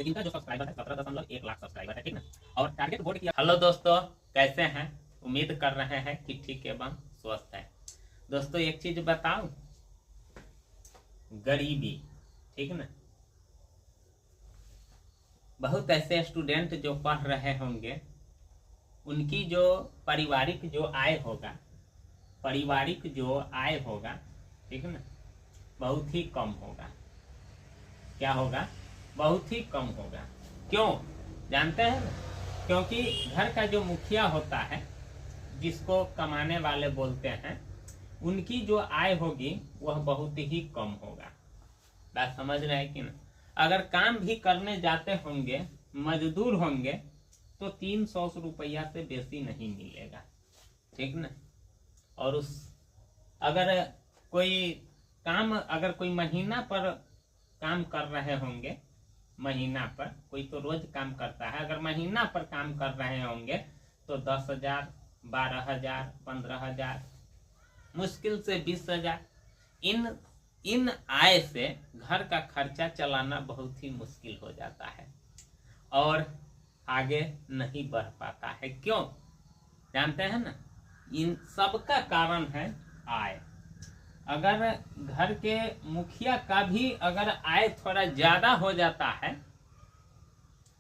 तो इनका जो सब्सक्राइबर है 17.1 लाख सब्सक्राइबर है, ठीक ना। और टारगेट बोर्ड किया। हेलो दोस्तों, कैसे हैं? उम्मीद कर रहे हैं कि ठीक एवं स्वस्थ है। दोस्तों एक चीज बताऊं, गरीबी, ठीक ना, बहुत ऐसे स्टूडेंट जो पढ़ रहे होंगे उनकी जो पारिवारिक जो आय होगा, ठीक ना, बहुत ही कम होगा। क्या होगा? बहुत ही कम होगा। क्यों जानते हैं ना? क्योंकि घर का जो मुखिया होता है, जिसको कमाने वाले बोलते हैं, उनकी जो आय होगी वह बहुत ही कम होगा। बात समझ रहे हैं कि ना? अगर काम भी करने जाते होंगे, मजदूर होंगे, तो 300 रुपया से बेसी नहीं मिलेगा, ठीक ना। और उस अगर कोई महीना पर काम कर रहे होंगे, महीना पर, कोई तो रोज काम करता है, अगर महीना पर काम कर रहे होंगे तो 10,000, 12,000, 15,000, मुश्किल से 20,000, इन आय से घर का खर्चा चलाना बहुत ही मुश्किल हो जाता है और आगे नहीं बढ़ पाता है। क्यों जानते हैं ना? इन सब का कारण है आय। अगर घर के मुखिया का भी अगर आय थोड़ा ज्यादा हो जाता है,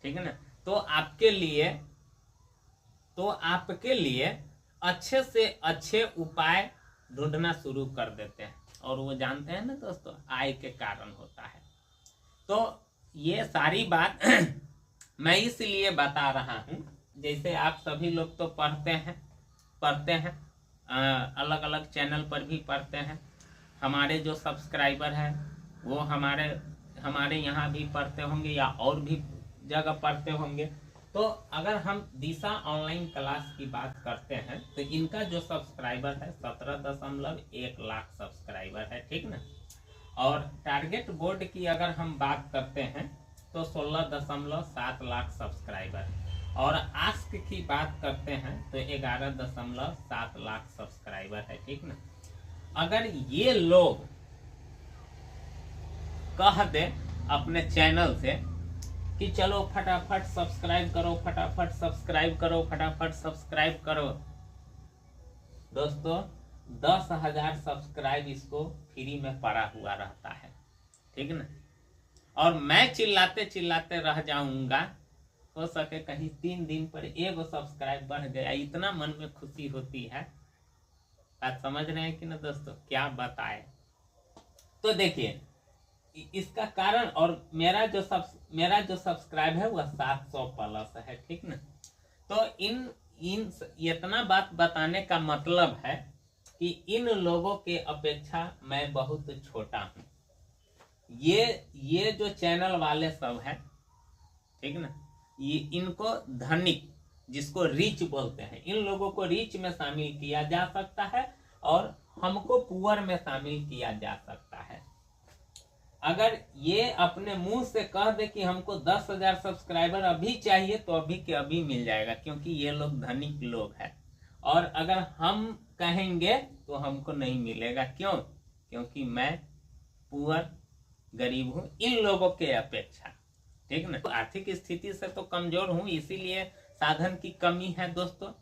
ठीक है ना, तो आपके लिए अच्छे से अच्छे उपाय ढूंढना शुरू कर देते हैं। और वो जानते हैं ना दोस्तों, आय के कारण होता है। तो ये सारी बात मैं इसलिए बता रहा हूँ, जैसे आप सभी लोग तो पढ़ते हैं, अलग अलग चैनल पर भी पढ़ते हैं। हमारे जो सब्सक्राइबर हैं वो हमारे यहाँ भी पढ़ते होंगे या और भी जगह पढ़ते होंगे। तो अगर हम दिशा ऑनलाइन क्लास की बात करते हैं तो इनका जो सब्सक्राइबर है 17.1 लाख सब्सक्राइबर है, ठीक ना। और टारगेट बोर्ड की अगर हम बात करते हैं तो 16.7 लाख सब्सक्राइबर, और आस्क की बात करते हैं तो 11.7 लाख सब्सक्राइबर है, ठीक ना। अगर ये लोग कह दे अपने चैनल से कि चलो फटाफट सब्सक्राइब करो, फटाफट सब्सक्राइब करो, फटाफट सब्सक्राइब करो, दोस्तों 10,000 सब्सक्राइब इसको फ्री में पड़ा हुआ रहता है, ठीक ना। और मैं चिल्लाते चिल्लाते रह जाऊंगा, हो सके कहीं 3 दिन पर 1 सब्सक्राइब बढ़ गया, इतना मन में खुशी होती है। आप समझ रहे हैं कि ना दोस्तों? क्या बताए। तो देखिए इसका कारण, और मेरा जो सब्सक्राइब है वह 700 प्लस है, ठीक ना। तो इन इतना बात बताने का मतलब है कि इन लोगों के अपेक्षा मैं बहुत छोटा हूँ। ये जो चैनल वाले सब है, ठीक ना, ये इनको धनिक, जिसको रीच बोलते हैं, इन लोगों को रीच में शामिल किया जा सकता है और हमको पुअर में शामिल किया जा सकता है। अगर ये अपने मुंह से कह दे कि हमको 10,000 सब्सक्राइबर अभी चाहिए तो अभी के अभी मिल जाएगा, क्योंकि ये लोग धनिक लोग हैं। और अगर हम कहेंगे तो हमको नहीं मिलेगा। क्यों? क्योंकि मैं पुअर, गरीब हूं इन लोगों के अपेक्षा, ठीक ना। तो आर्थिक स्थिति से तो कमजोर हूं, इसीलिए साधन की कमी है दोस्तों।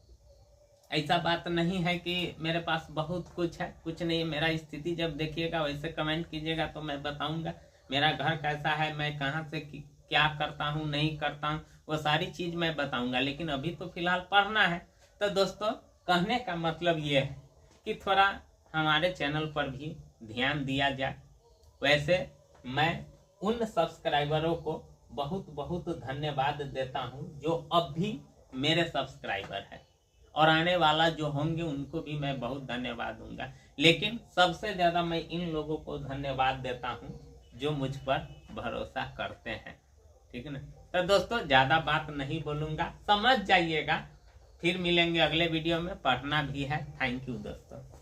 ऐसा बात नहीं है कि मेरे पास बहुत कुछ है, कुछ नहीं। मेरा स्थिति जब देखिएगा वैसे कमेंट कीजिएगा तो मैं बताऊंगा मेरा घर कैसा है, मैं कहाँ से क्या करता हूँ, नहीं करता हूँ, वो सारी चीज मैं बताऊंगा। लेकिन अभी तो फिलहाल पढ़ना है। तो दोस्तों कहने का मतलब ये है कि थोड़ा हमारे चैनल पर भी ध्यान दिया जाए। वैसे मैं उन सब्सक्राइबरों को बहुत बहुत धन्यवाद देता हूँ जो अब भी मेरे सब्सक्राइबर है, और आने वाला जो होंगे उनको भी मैं बहुत धन्यवाद दूंगा। लेकिन सबसे ज्यादा मैं इन लोगों को धन्यवाद देता हूं जो मुझ पर भरोसा करते हैं, ठीक है ना। तो दोस्तों ज्यादा बात नहीं बोलूंगा, समझ जाइएगा। फिर मिलेंगे अगले वीडियो में। पढ़ना भी है। थैंक यू दोस्तों।